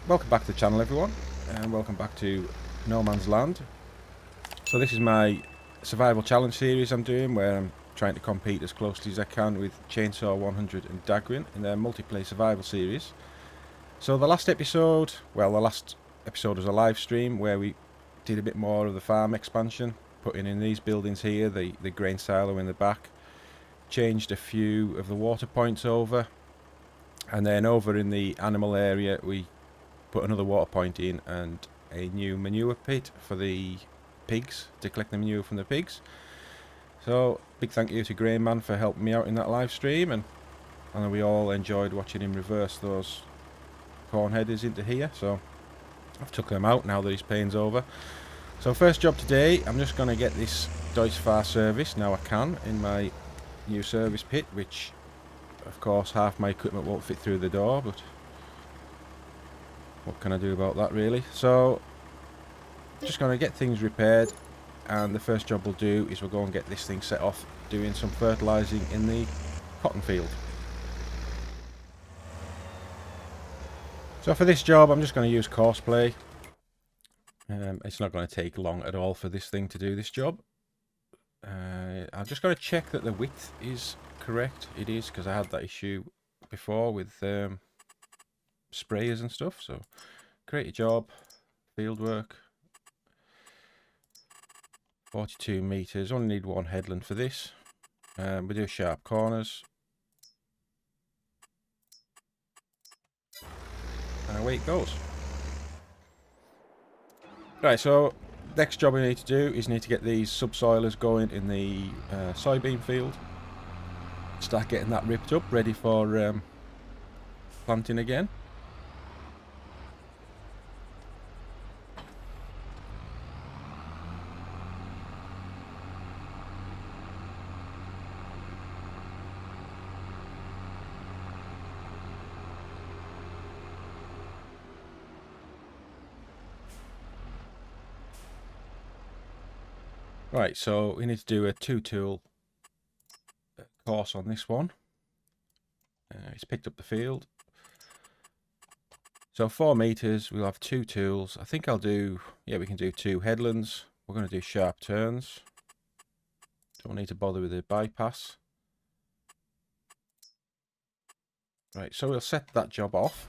Welcome back to the channel, everyone, and welcome back to No Man's Land. So this is my survival challenge series I'm doing, where I'm trying to compete as closely as I can with Chainsaw100 and Daggerwin in their multiplayer survival series. So the last episode was a live stream where we did a bit more of the farm expansion, putting in these buildings here, the grain silo in the back, changed a few of the water points over, and then over in the animal area we put another water point in and a new manure pit for the pigs, to collect the manure from the pigs. So big thank you to Grain Man for helping me out in that live stream, and I know we all enjoyed watching him reverse those corn headers into here. So I've took them out now that his pain's over. So first job today, I'm just going to get this Deutz service, now I can, in my new service pit, which of course half my equipment won't fit through the door, but what can I do about that, really? So just going to get things repaired, and the first job we'll do is we'll go and get this thing set off doing some fertilising in the cotton field. So for this job I'm just going to use courseplay. It's not going to take long at all for this thing to do this job. I'm just going to check that the width is correct. It is, because I had that issue before with sprayers and stuff. So create a job, field work, 42 meters, only need one headland for this. We do sharp corners, and away it goes. Right, so next job we need to do is need to get these subsoilers going in the soybean field. Start getting that ripped up, ready for planting again. Right, so we need to do a 2-tool course on this one. It's picked up the field. So 4 meters, we'll have 2 tools. I think I'll do, yeah, we can do 2 headlands. We're going to do sharp turns. Don't need to bother with the bypass. Right, so we'll set that job off.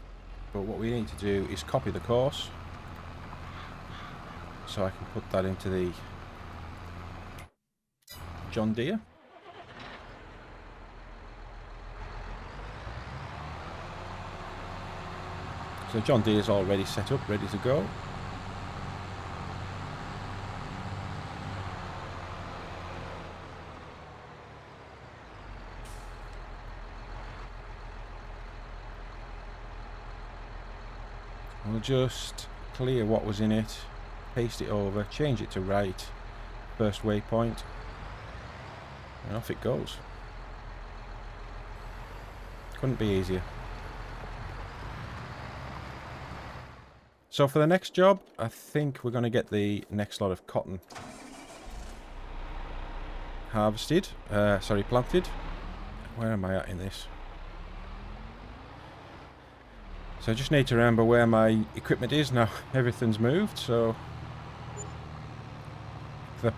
But what we need to do is copy the course, so I can put that into the John Deere. So John Deere's already set up, ready to go. We'll just clear what was in it, paste it over, change it to right, first waypoint, and off it goes. Couldn't be easier. So for the next job, I think we're going to get the next lot of cotton harvested, planted. Where am I at in this? So I just need to remember where my equipment is now. Everything's moved, so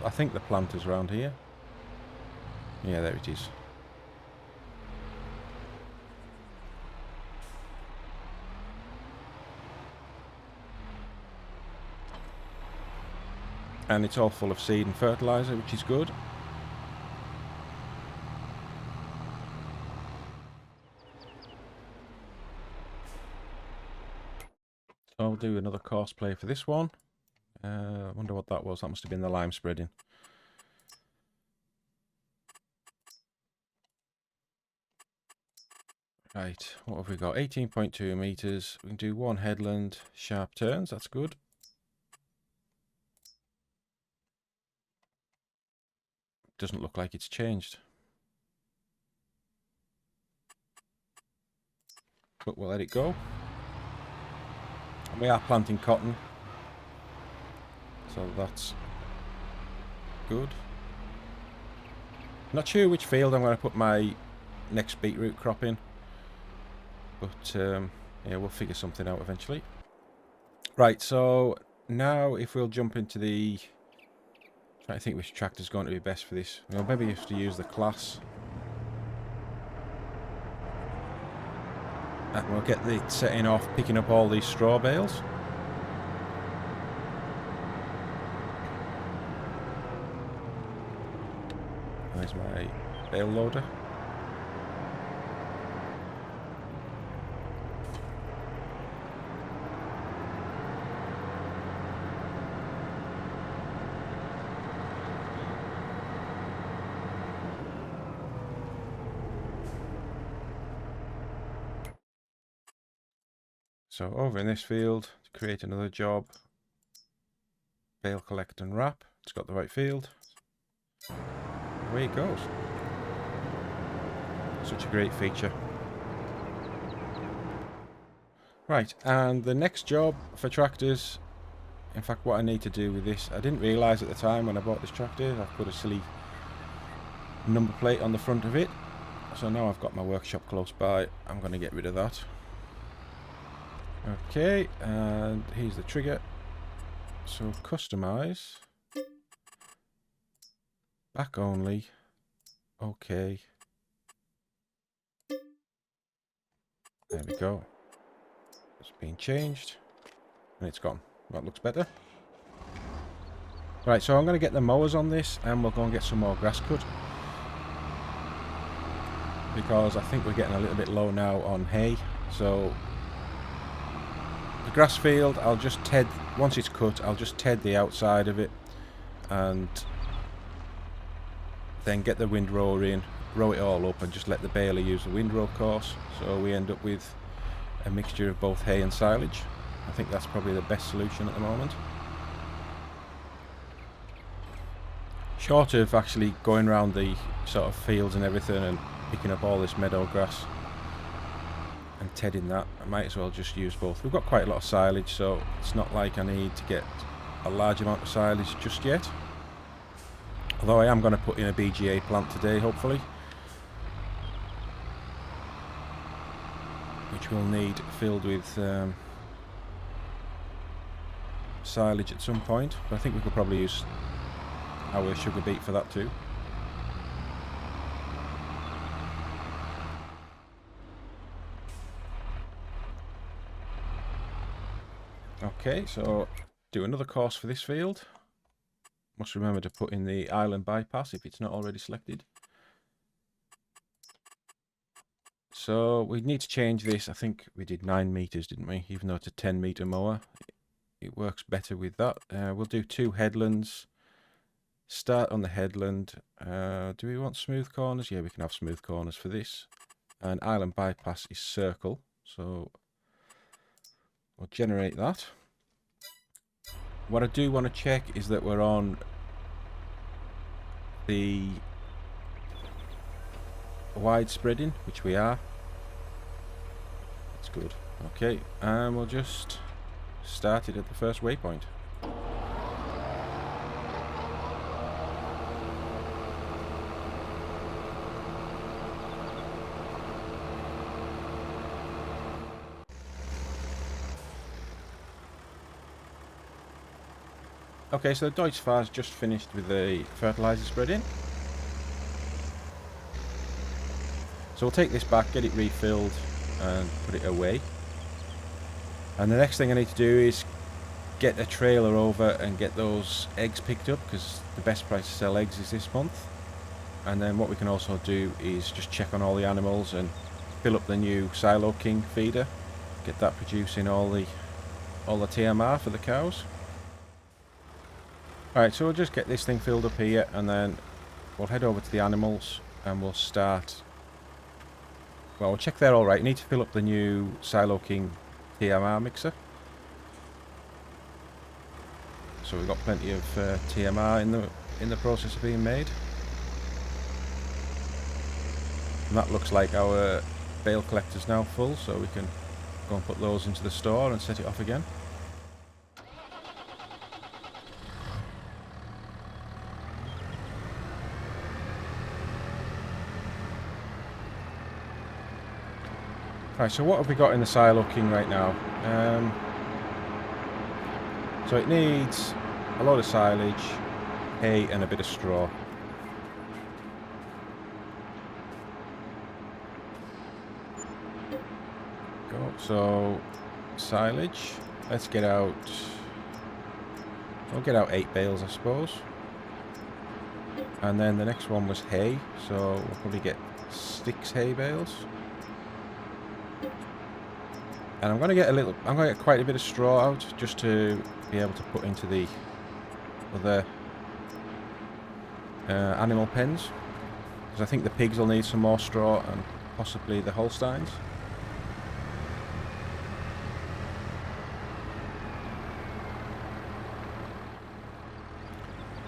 I think the planter's around here. Yeah, there it is. And it's all full of seed and fertilizer, which is good. So I'll do another course play for this one. I wonder what that was. That must have been the lime spreading. Right, what have we got? 18.2 meters. We can do 1 headland, sharp turns. That's good. Doesn't look like it's changed, but we'll let it go. And we are planting cotton, so that's good. Not sure which field I'm going to put my next beetroot crop in, but yeah, we'll figure something out eventually. Right, so now if we'll jump into the... I'm trying to think which tractor's going to be best for this. Well, maybe you have to use the class. And we'll get the setting off, picking up all these straw bales. There's my bale loader. So over in this field, to create another job, bale collect and wrap. It's got the right field. Away it goes. Such a great feature. Right, and the next job for tractors, in fact what I need to do with this, I didn't realise at the time when I bought this tractor, I've put a silly number plate on the front of it. So now I've got my workshop close by, I'm going to get rid of that. Okay, and here's the trigger. So customize. Back only. Okay. There we go. It's been changed. And it's gone. That looks better. Right, so I'm going to get the mowers on this and we'll go and get some more grass cut. Because I think we're getting a little bit low now on hay. So the grass field, I'll just ted, once it's cut, I'll just ted the outside of it and then get the windrower in, row it all up and just let the baler use the windrow course. So we end up with a mixture of both hay and silage. I think that's probably the best solution at the moment. Short of actually going around the sort of fields and everything and picking up all this meadow grass and tedding that, I might as well just use both. We've got quite a lot of silage, so it's not like I need to get a large amount of silage just yet. Although I am going to put in a BGA plant today, hopefully, which we'll need filled with silage at some point. But I think we could probably use our sugar beet for that too. Okay, so do another course for this field. Must remember to put in the island bypass if it's not already selected. So we need to change this. I think we did 9 meters, didn't we? Even though it's a 10-meter mower, it works better with that. We'll do 2 headlands. Start on the headland. Do we want smooth corners? Yeah, we can have smooth corners for this. And island bypass is circle, so we'll generate that. What I do want to check is that we're on the wide spreading, which we are. That's good. Okay, and we'll just start it at the first waypoint. Okay, so the Deutz-Fahr's just finished with the fertilizer spreading. So we'll take this back, get it refilled and put it away. And the next thing I need to do is get a trailer over and get those eggs picked up, because the best price to sell eggs is this month. And then what we can also do is just check on all the animals and fill up the new Silo King feeder. Get that producing all the TMR for the cows. Alright, so we'll just get this thing filled up here and then we'll head over to the animals and we'll start. Well, we'll check they're alright. You need to fill up the new Silo King TMR mixer. So we've got plenty of TMR in the process of being made. And that looks like our bale collector's now full, so we can go and put those into the store and set it off again. Right, so what have we got in the Silo King right now? So it needs a lot of silage, hay and a bit of straw. Go. So silage, let's get out, we'll get out 8 bales I suppose. And then the next one was hay, so we'll probably get 6 hay bales. And I'm going to get quite a bit of straw out just to be able to put into the other animal pens, because I think the pigs will need some more straw, and possibly the Holsteins.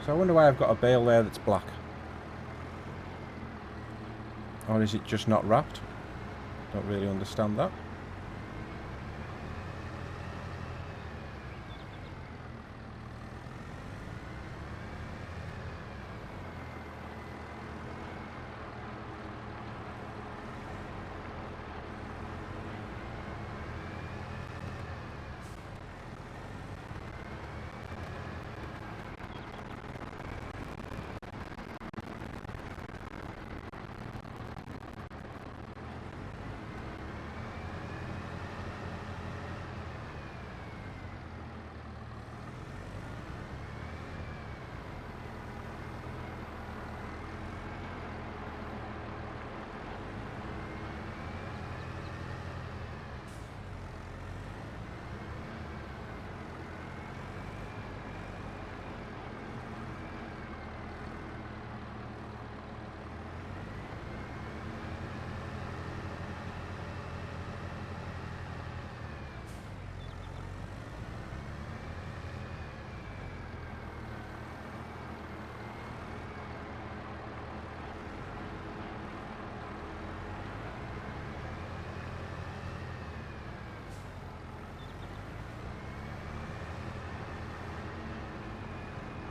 So I wonder why I've got a bale there that's black. Or is it just not wrapped? Don't really understand that.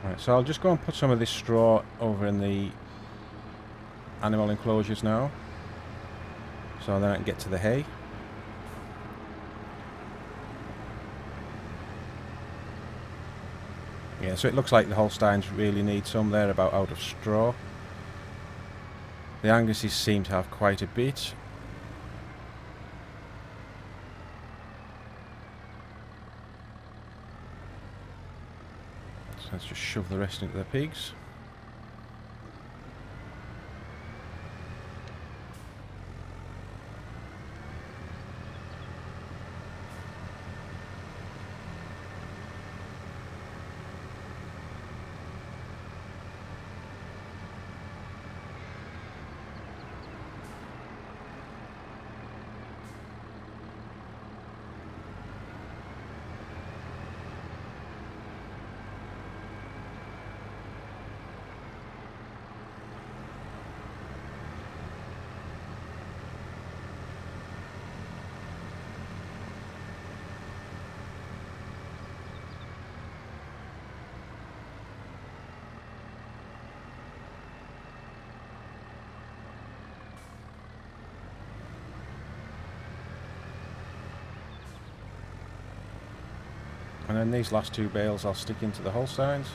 Right, so I'll just go and put some of this straw over in the animal enclosures now, so then I can get to the hay. Yeah, so it looks like the Holsteins really need some. They're about out of straw. The Anguses seem to have quite a bit. So let's just shove the rest into the pigs. And then these last 2 bales I'll stick into the Holsteins.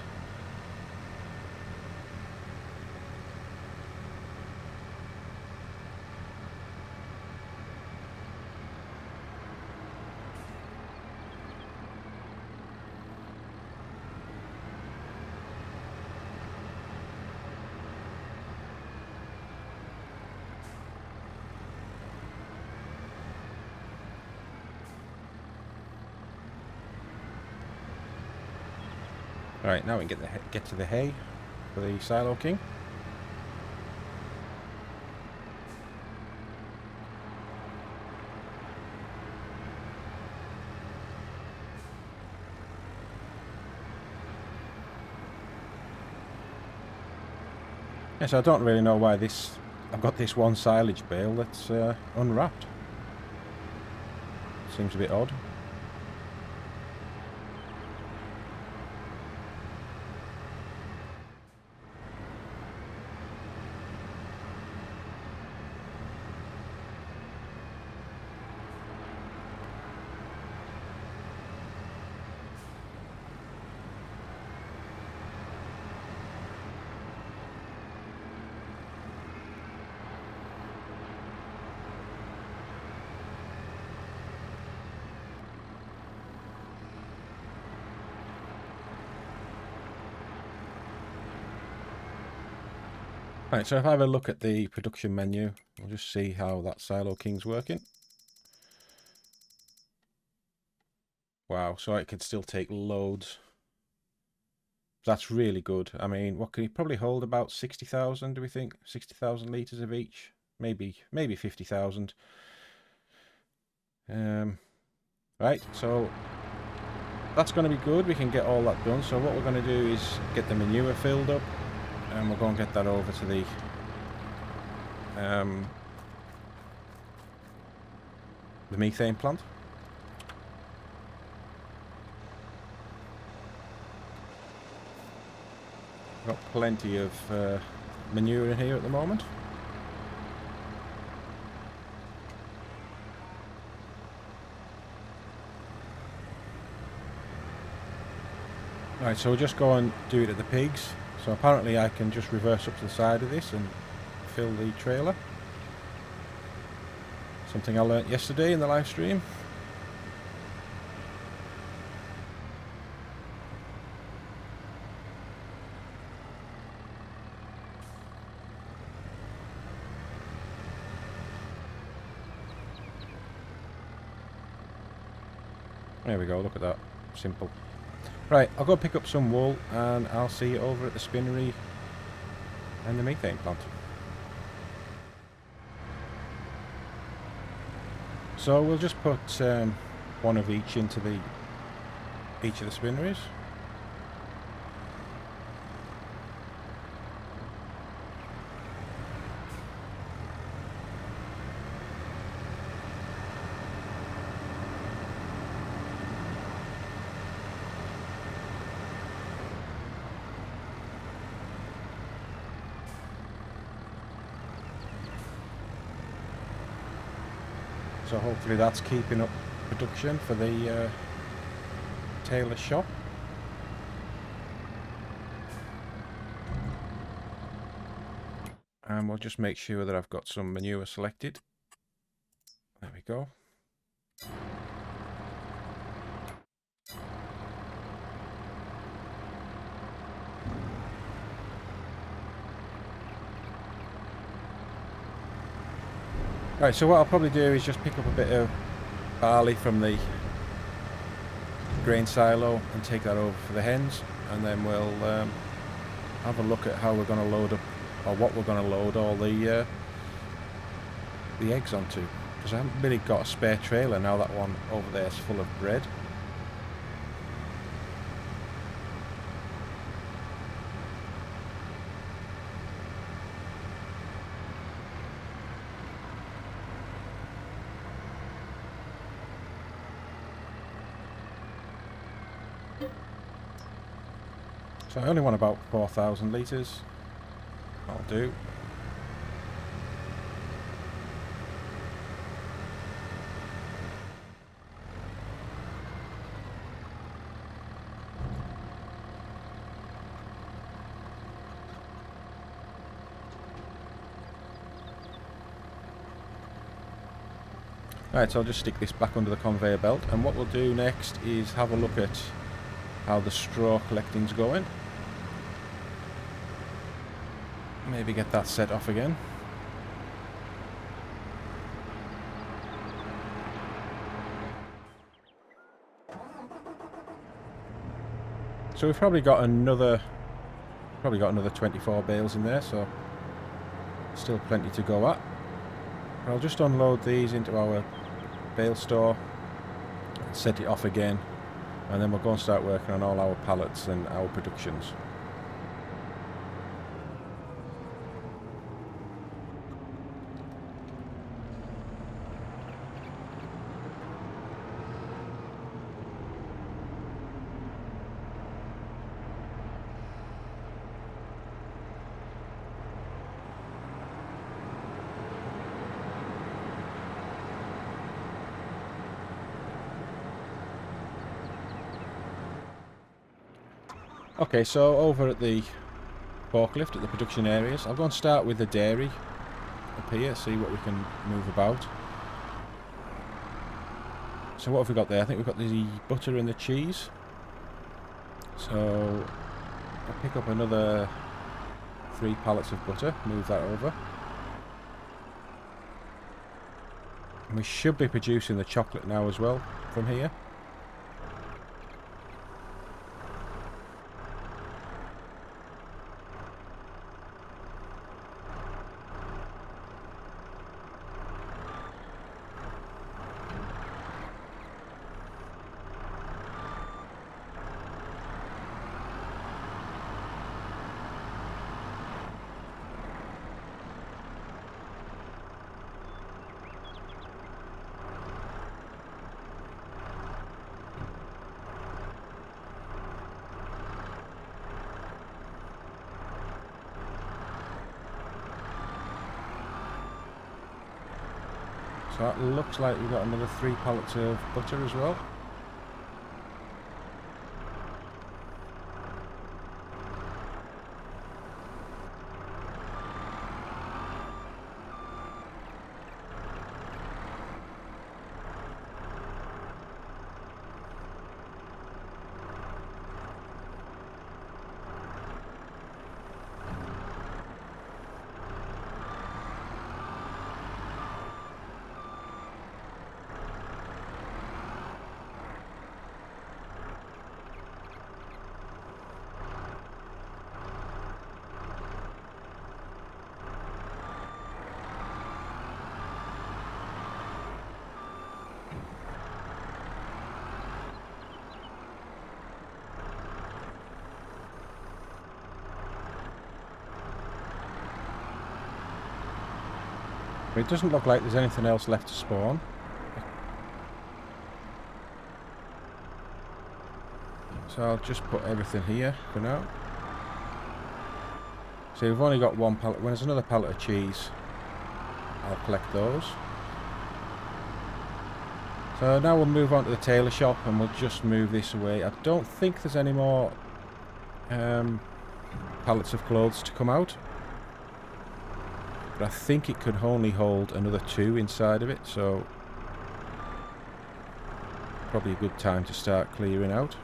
Right, now we can get to the hay for the Silo King. Yes, I don't really know why I've got this one silage bale that's unwrapped. Seems a bit odd. Right, so if I have a look at the production menu, we'll just see how that Silo King's working. Wow, so it can still take loads. That's really good. I mean, what can he probably hold? About 60,000, do we think? 60,000 litres of each? Maybe 50,000. Right, so that's going to be good. We can get all that done. So what we're going to do is get the manure filled up, and we'll go and get that over to the methane plant. Got plenty of manure in here at the moment. Right, so we'll just go and do it at the pigs. So apparently I can just reverse up to the side of this and fill the trailer. Something I learnt yesterday in the live stream. There we go, look at that. Simple. Right, I'll go pick up some wool and I'll see you over at the spinnery and the methane plant. So we'll just put one of each into each of the spinneries. So hopefully that's keeping up production for the tailor shop. And we'll just make sure that I've got some manure selected. There we go. Right, so what I'll probably do is just pick up a bit of barley from the grain silo and take that over for the hens, and then we'll have a look at how we're going to load up, or what we're going to load all the eggs onto, because I haven't really got a spare trailer now. That one over there is full of bread. So I only want about 4,000 litres. That'll do. Right, so I'll just stick this back under the conveyor belt, and what we'll do next is have a look at how the straw collecting's going. Maybe get that set off again. So we've probably got another 24 bales in there, so still plenty to go at. I'll just unload these into our bale store, set it off again, and then we'll go and start working on all our pallets and our productions. Okay, so over at the forklift at the production areas, I'll go and start with the dairy up here, see what we can move about. So what have we got there? I think we've got the butter and the cheese. So I'll pick up another 3 pallets of butter. Move that over. And we should be producing the chocolate now as well from here. So that looks like we've got another 3 pallets of butter as well. It doesn't look like there's anything else left to spawn. So I'll just put everything here for now. So we've only got 1 pallet. When there's another pallet of cheese, I'll collect those. So now we'll move on to the tailor shop and we'll just move this away. I don't think there's any more pallets of clothes to come out. But I think it could only hold another 2 inside of it, so probably a good time to start clearing out.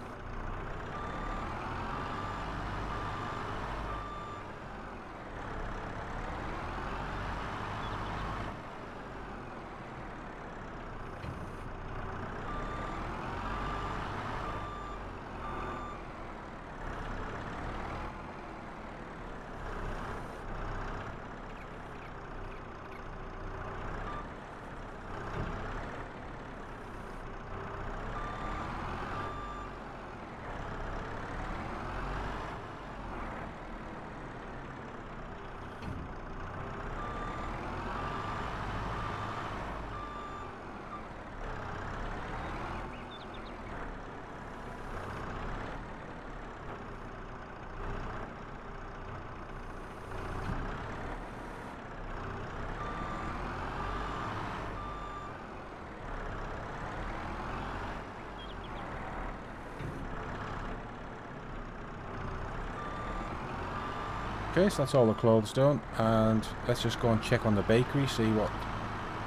Okay, so that's all the clothes done, and let's just go and check on the bakery, see what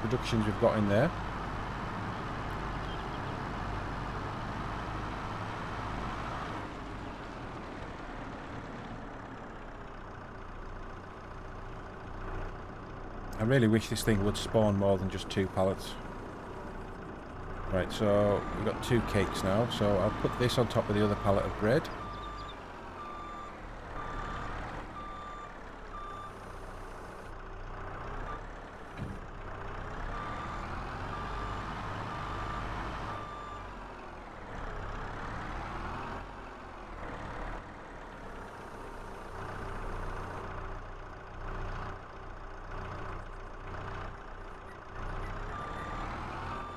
productions we've got in there. I really wish this thing would spawn more than just 2 pallets. Right, so we've got 2 cakes now, so I'll put this on top of the other pallet of bread.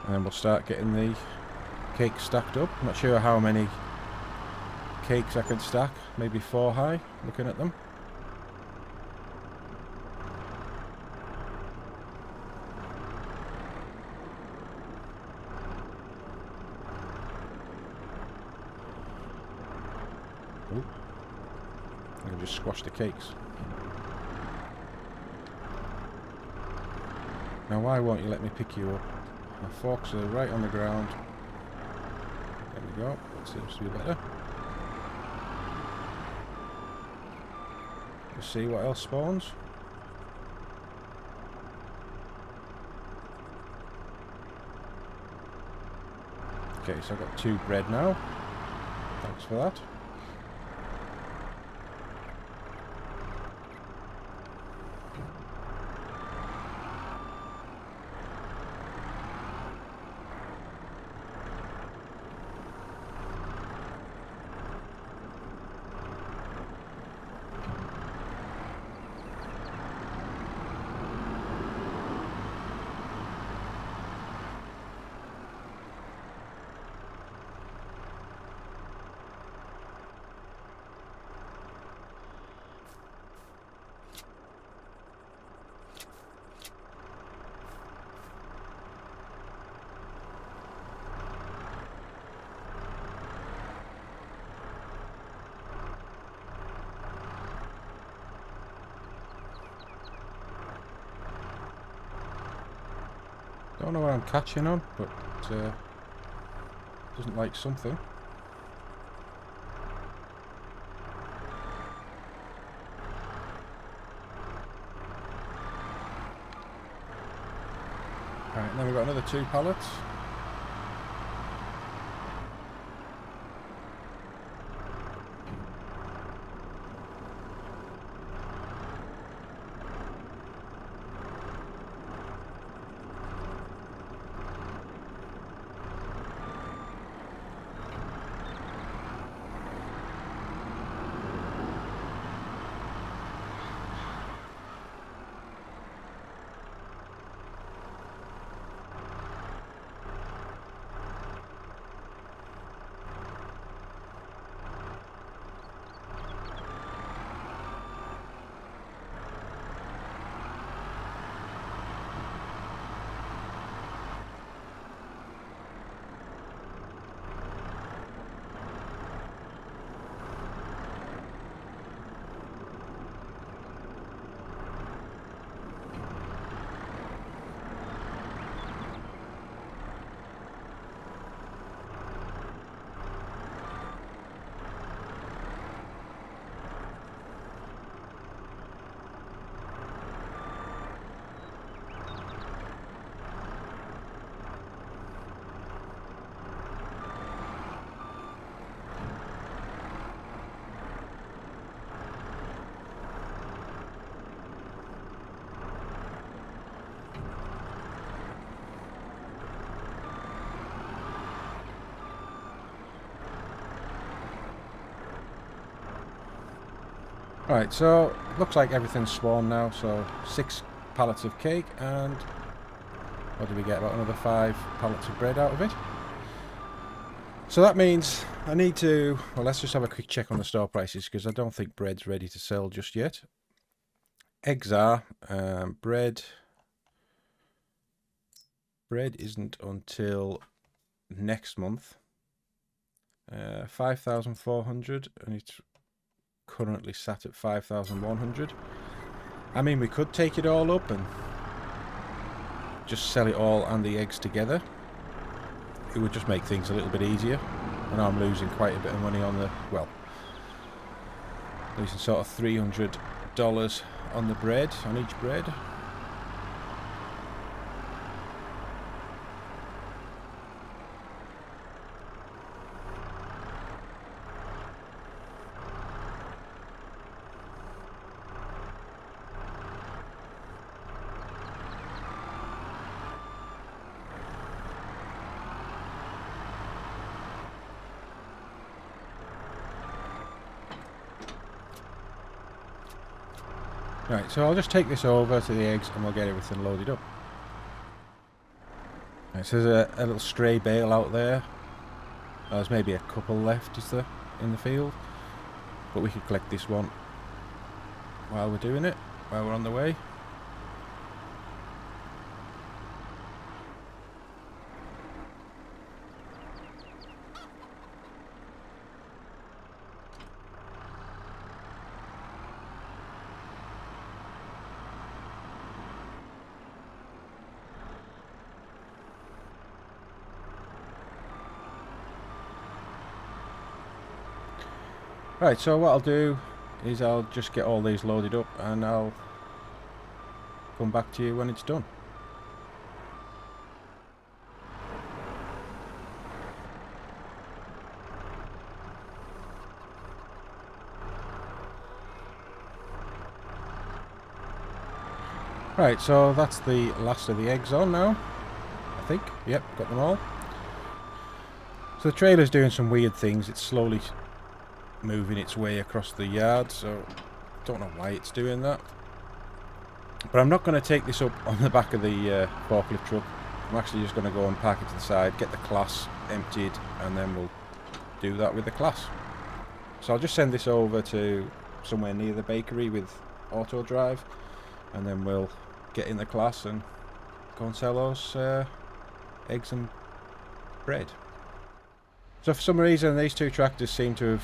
And then we'll start getting the cakes stacked up. I'm not sure how many cakes I can stack. Maybe 4 high, looking at them. Ooh. I can just squash the cakes. Now why won't you let me pick you up? My forks are right on the ground. There we go. That seems to be better. Just see what else spawns. Okay, so I've got 2 bread now. Thanks for that. Don't know what I'm catching on, but doesn't like something. Right, then we've got another 2 pallets. Right, so looks like everything's spawned now, so 6 pallets of cake, and what did we get? About another 5 pallets of bread out of it. So that means I need to, well, let's just have a quick check on the store prices, because I don't think bread's ready to sell just yet. Eggs are, bread isn't until next month. 5,400, and it's currently sat at 5,100. I mean, we could take it all up and just sell it all and the eggs together. It would just make things a little bit easier. I know I'm losing quite a bit of money on the, well, losing sort of $300 on the bread, on each bread. Right, so I'll just take this over to the eggs and we'll get everything loaded up. Right, so there's a little stray bale out there. There's maybe a couple left, is there, in the field? But we could collect this one while we're doing it, while we're on the way. Right, so what I'll do is I'll just get all these loaded up and I'll come back to you when it's done. Right, so that's the last of the eggs on now, I think. Yep, got them all. So the trailer's doing some weird things. It's slowly moving its way across the yard, so don't know why it's doing that. But I'm not going to take this up on the back of the forklift truck. I'm actually just going to go and park it to the side, get the class emptied, and then we'll do that with the class. So I'll just send this over to somewhere near the bakery with auto drive, and then we'll get in the class and go and sell those eggs and bread. So for some reason these two tractors seem to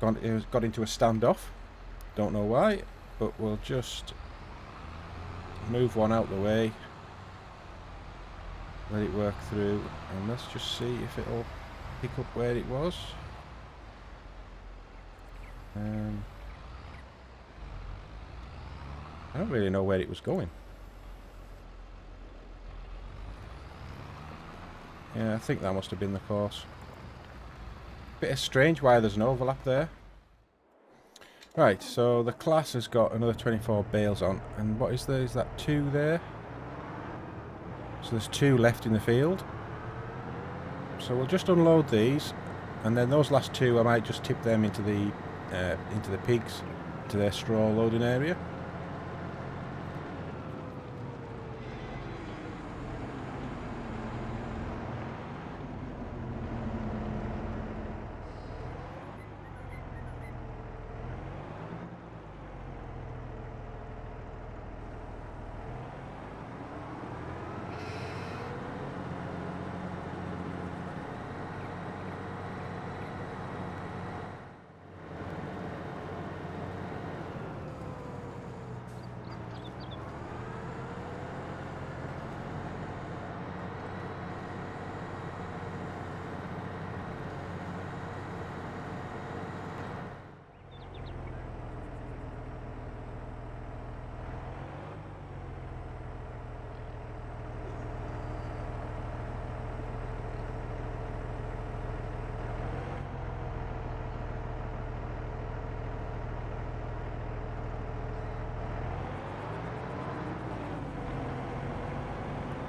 have got into a standoff. Don't know why, but we'll just move one out the way, let it work through, and let's just see if it'll pick up where it was. I don't really know where it was going. Yeah, I think that must have been the course. Bit strange why there's an overlap there. Right, so the class has got another 24 bales on, and what is there? Is that 2 there? So there's 2 left in the field. So we'll just unload these, and then those last 2 I might just tip them into the pigs, to their straw loading area.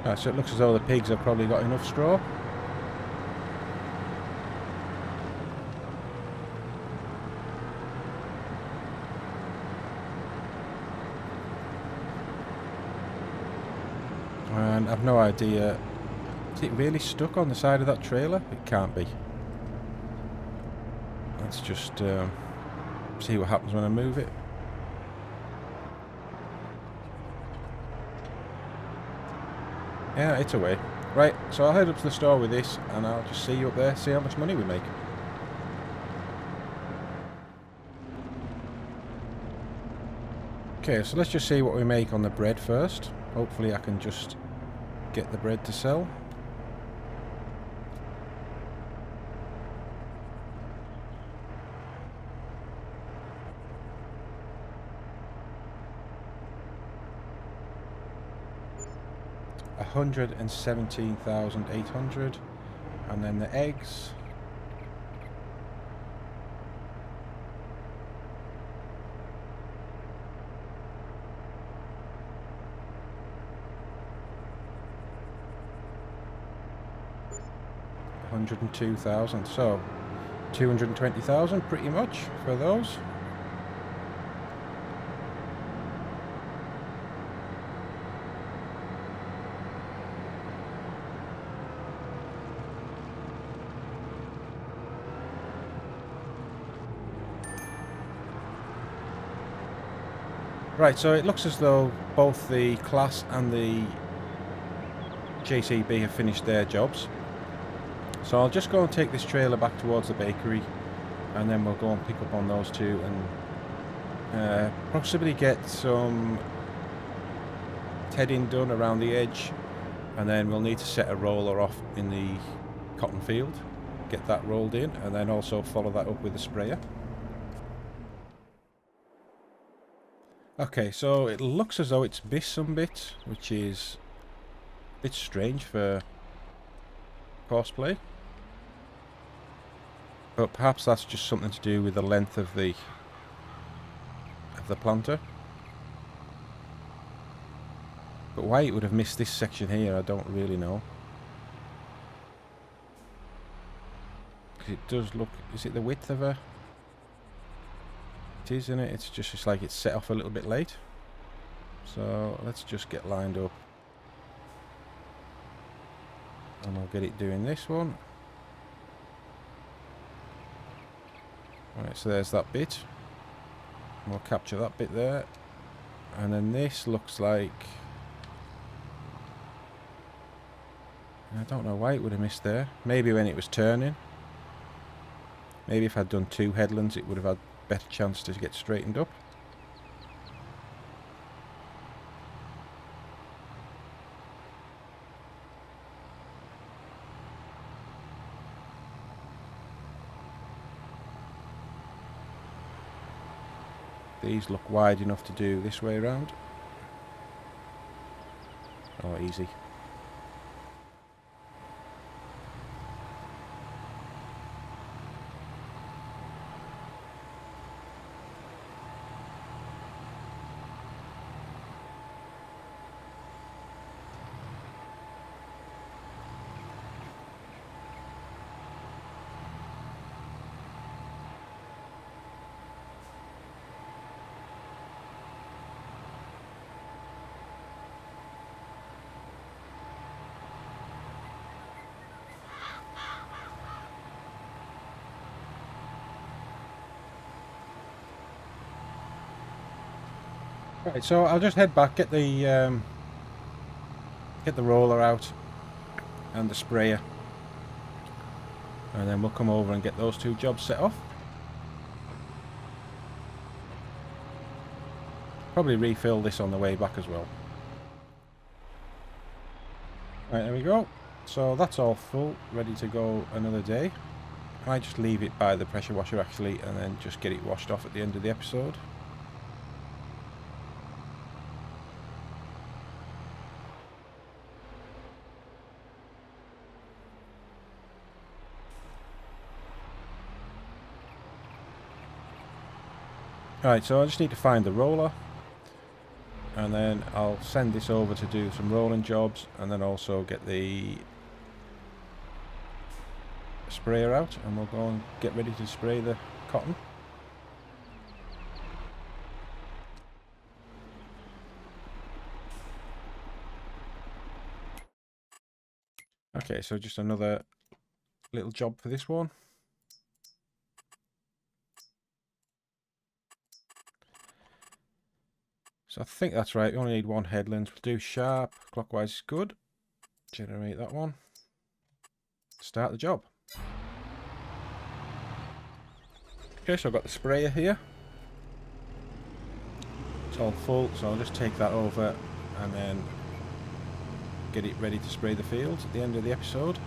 Right, so it looks as though the pigs have probably got enough straw. And I've no idea, is it really stuck on the side of that trailer? It can't be. Let's just see what happens when I move it. Yeah, it's away. Right, so I'll head up to the store with this, and I'll just see you up there, see how much money we make. Okay, so let's just see what we make on the bread first. Hopefully I can just get the bread to sell. $117,800, and then the eggs. $102,000, so 220,000 pretty much for those. Right, so it looks as though both the class and the JCB have finished their jobs. So I'll just go and take this trailer back towards the bakery, and then we'll go and pick up on those two and possibly get some tedding done around the edge, and then we'll need to set a roller off in the cotton field, get that rolled in, and then also follow that up with a sprayer. Okay, so it looks as though it's missed some bits, which is a bit strange for cosplay. But perhaps that's just something to do with the length of the planter. But why it would have missed this section here, I don't really know. Because it does look... Is it the width of a... It is, isn't it? It's just like it's set off a little bit late. So let's just get lined up. And I'll get it doing this one. Right, so there's that bit. We'll capture that bit there. And then this looks like... I don't know why it would have missed there. Maybe when it was turning. Maybe if I'd done 2 headlands it would have had a better chance to get straightened up. These look wide enough to do this way around. Oh, easy. Right, so I'll just head back, get the roller out and the sprayer, and then we'll come over and get those 2 jobs set off. Probably refill this on the way back as well. Right, there we go. So that's all full, ready to go another day. I might just leave it by the pressure washer actually, and then just get it washed off at the end of the episode. Right, so I just need to find the roller, and then I'll send this over to do some rolling jobs, and then also get the sprayer out, and we'll go and get ready to spray the cotton. Okay, so just another little job for this one. So I think that's right, we only need 1 headland. We'll do sharp, clockwise is good. Generate that one. Start the job. Okay, so I've got the sprayer here. It's all full, so I'll just take that over and then get it ready to spray the fields at the end of the episode.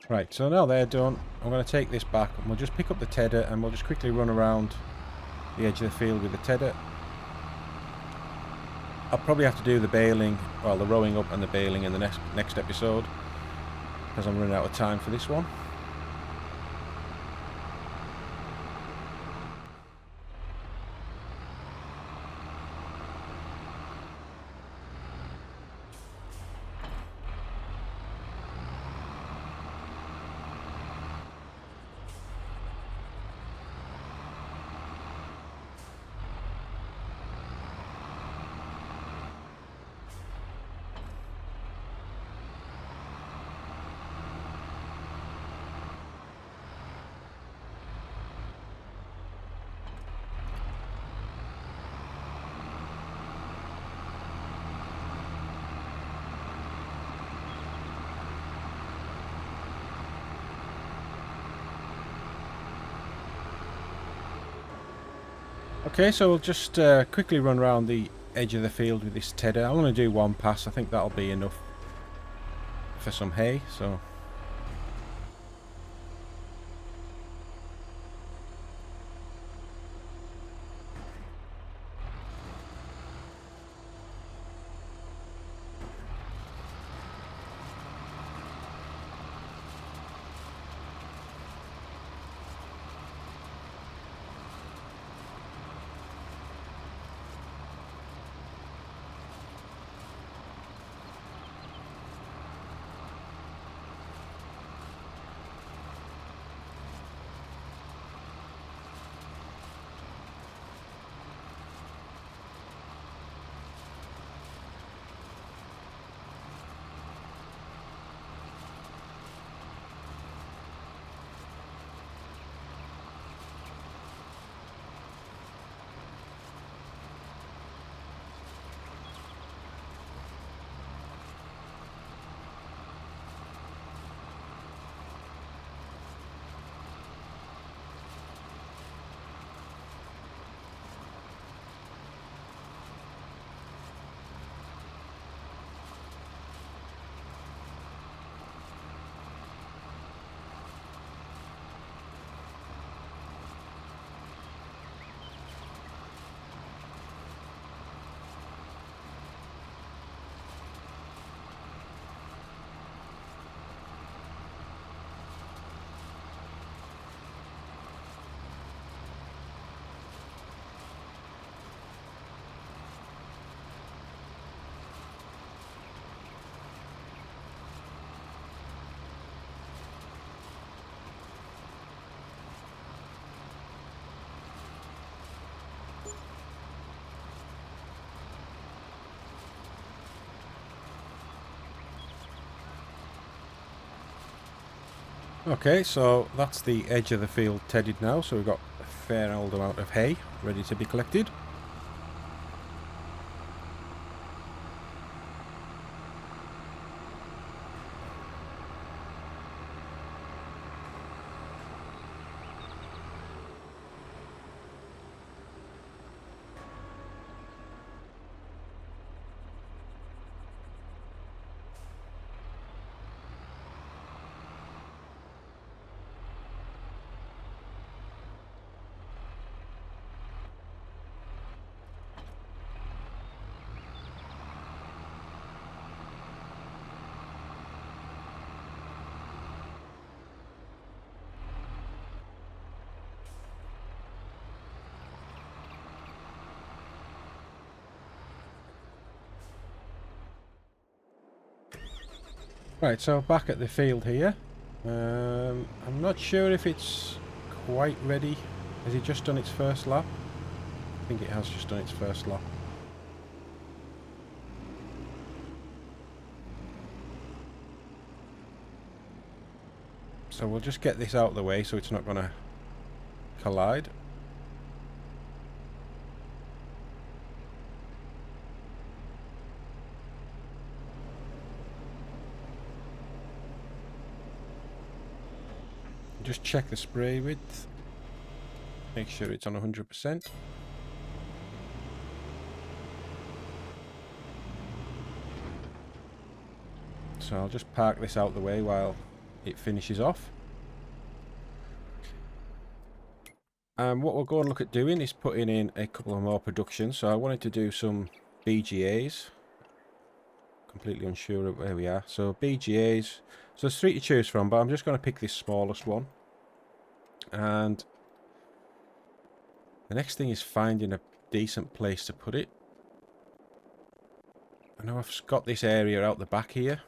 Right, so now they're done, I'm going to take this back and we'll just pick up the tedder and we'll just quickly run around the edge of the field with the tedder. I'll probably have to do the baling, well, the rowing up and the baling in the next episode, because I'm running out of time for this one. Okay, so we'll just quickly run around the edge of the field with this tedder. I'm going to do one pass. I think that'll be enough for some hay. So okay, so that's the edge of the field tedded now, so we've got a fair old amount of hay ready to be collected. Right, so back at the field here. I'm not sure if it's quite ready. Has it just done its first lap? I think it has just done its first lap. So we'll just get this out of the way so it's not going to collide. Just check the spray width, make sure it's on 100%. So I'll just park this out the way while it finishes off. And what we'll go and look at doing is putting in a couple of more productions. So I wanted to do some BGAs. Completely unsure of where we are. So BGAs, so there's 3 to choose from, but I'm just going to pick this smallest one. And the next thing is finding a decent place to put it. I know I've got this area out the back here.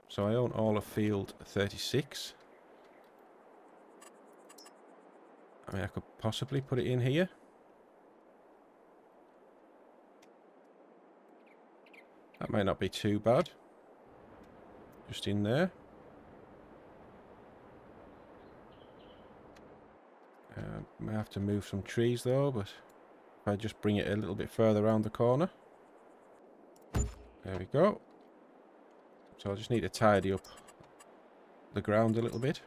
So I own all of field 36. I mean, I could possibly put it in here. That might not be too bad. Just in there. Might have to move some trees though, but if I just bring it a little bit further around the corner. There we go. So I just need to tidy up the ground a little bit.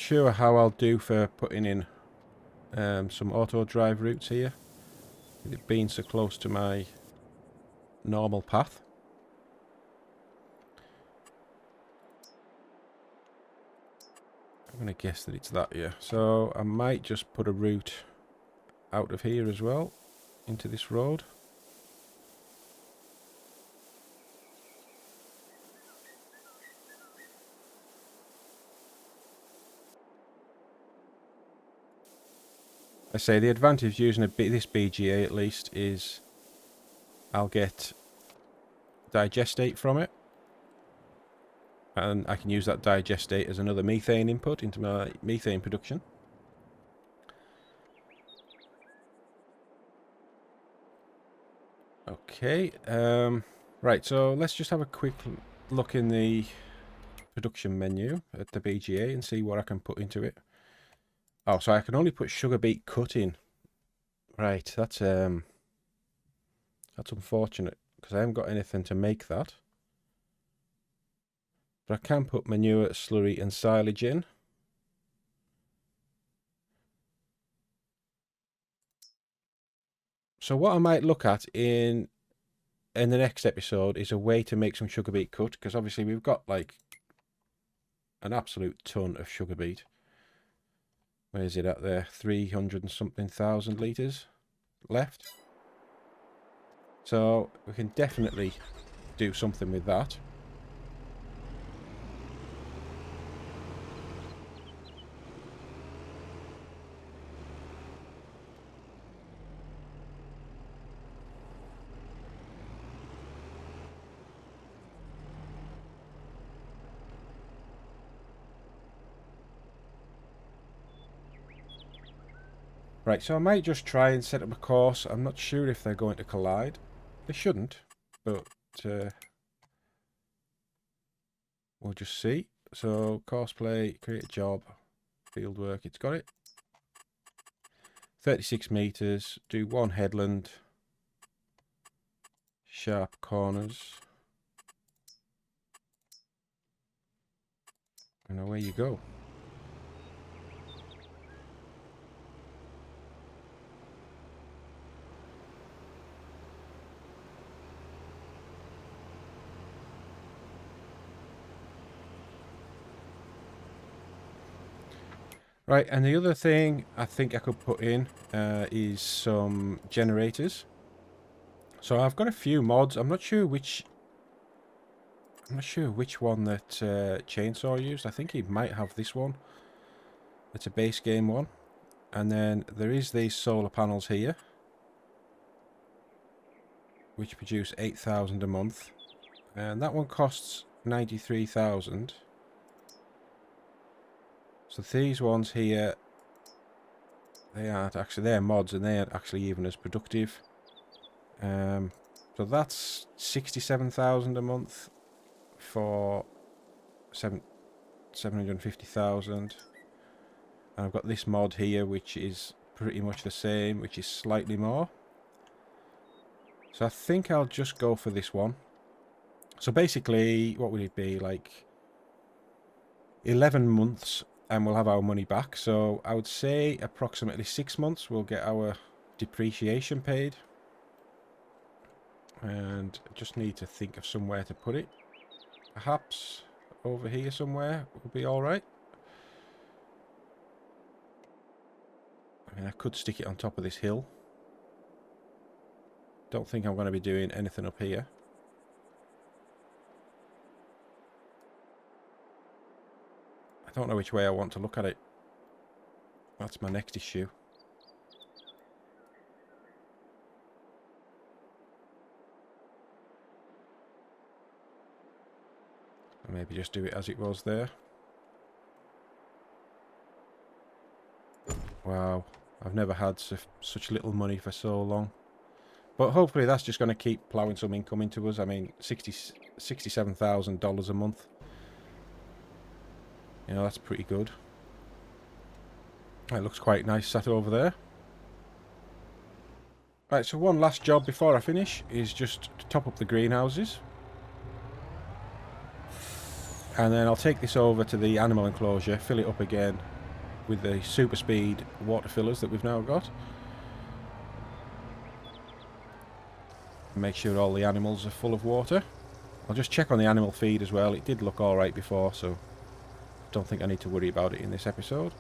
sure how I'll do for putting in some auto drive routes here, with it being so close to my normal path. I'm going to guess that it's that, yeah. So I might just put a route out of here as well into this road. I say the advantage using this BGA at least is I'll get digestate from it, and I can use that digestate as another methane input into my methane production. Okay, right, so let's just have a quick look in the production menu at the BGA and see what I can put into it. Oh, so I can only put sugar beet cut in. Right, that's unfortunate, because I haven't got anything to make that. But I can put manure, slurry and silage in. So what I might look at in the next episode is a way to make some sugar beet cut, because obviously we've got like an absolute ton of sugar beet. Where is it at there? 300 and something thousand litres left. So we can definitely do something with that. Right, so I might just try and set up a course. I'm not sure if they're going to collide. They shouldn't, but we'll just see. So, course play, create a job, field work, it's got it. 36 meters, do one headland, sharp corners, and away you go. Right, and the other thing I think I could put in is some generators. So I've got a few mods. I'm not sure which one that Chainsaw used. I think he might have this one. It's a base game one. And then there is these solar panels here, which produce 8,000 a month. And that one costs 93,000. So these ones here, they're mods and they aren't actually even as productive. So that's 67,000 a month for 750,000. And I've got this mod here which is pretty much the same, which is slightly more. So I think I'll just go for this one. So basically, what would it be, like 11 months and we'll have our money back. So I would say approximately 6 months we'll get our depreciation paid. And I just need to think of somewhere to put it. Perhaps over here somewhere will be alright. I mean, I could stick it on top of this hill. Don't think I'm going to be doing anything up here. I don't know which way I want to look at it. That's my next issue. Or maybe just do it as it was there. Wow, I've never had such little money for so long. But hopefully that's just going to keep ploughing some income into us. I mean, $67,000 a month. You know, that's pretty good. It looks quite nice sat over there. Right, so one last job before I finish is just to top up the greenhouses. And then I'll take this over to the animal enclosure, fill it up again, with the super speed water fillers that we've now got. Make sure all the animals are full of water. I'll just check on the animal feed as well. It did look alright before, so don't think I need to worry about it in this episode.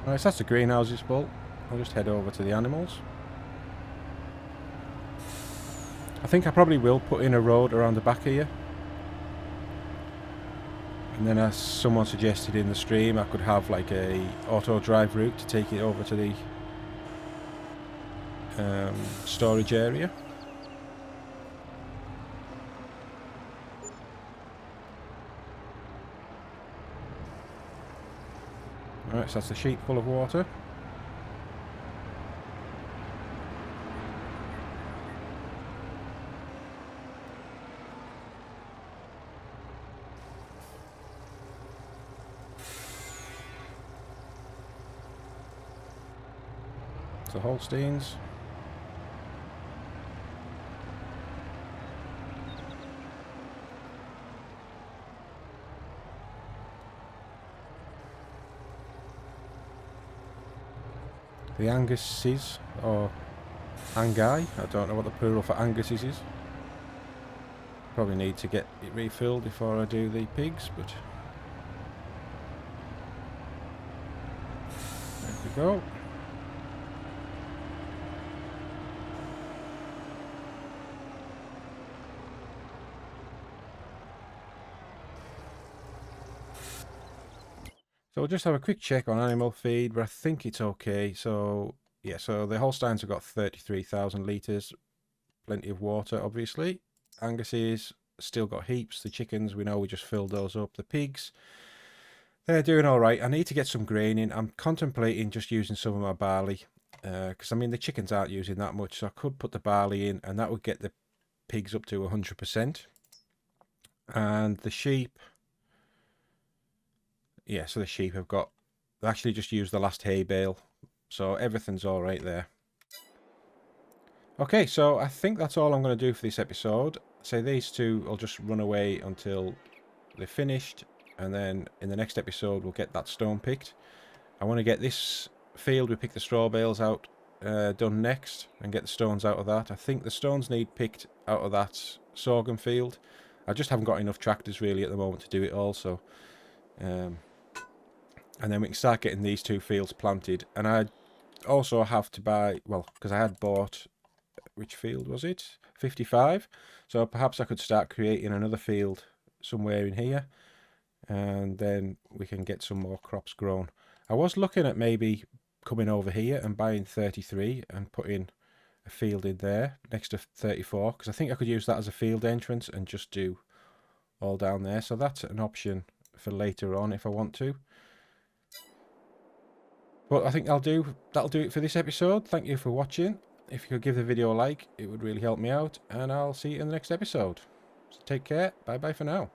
Right, so that's the greenhouses full. I'll just head over to the animals. I think I probably will put in a road around the back here. And then, as someone suggested in the stream, I could have like a auto drive route to take it over to the storage area. Alright, so that's the sheep full of water. So Holsteins. The Anguses, or Angai, I don't know what the plural for Anguses is. Probably need to get it refilled before I do the pigs, but there we go. So we'll just have a quick check on animal feed, but I think it's okay. So yeah, so the Holsteins have got 33,000 litres, plenty of water obviously. Anguses still got heaps. The chickens, we know we just filled those up. The pigs, they're doing alright. I need to get some grain in. I'm contemplating just using some of my barley, because I mean the chickens aren't using that much, so I could put the barley in and that would get the pigs up to 100%. And the sheep, yeah, so the sheep have got, they actually just used the last hay bale, so everything's all right there. Okay, so I think that's all I'm going to do for this episode. So these two will just run away until they're finished, and then in the next episode we'll get that stone picked. I want to get this field we pick the straw bales out done next, and get the stones out of that. I think the stones need picked out of that sorghum field. I just haven't got enough tractors really at the moment to do it all, so and then we can start getting these two fields planted. And I also have to buy, well, because I had bought, which field was it? 55. So perhaps I could start creating another field somewhere in here, and then we can get some more crops grown. I was looking at maybe coming over here and buying 33 and putting a field in there next to 34, because I think I could use that as a field entrance and just do all down there. So that's an option for later on if I want to. But I think that'll do it for this episode. Thank you for watching. If you could give the video a like, it would really help me out, and I'll see you in the next episode. So take care. Bye bye for now.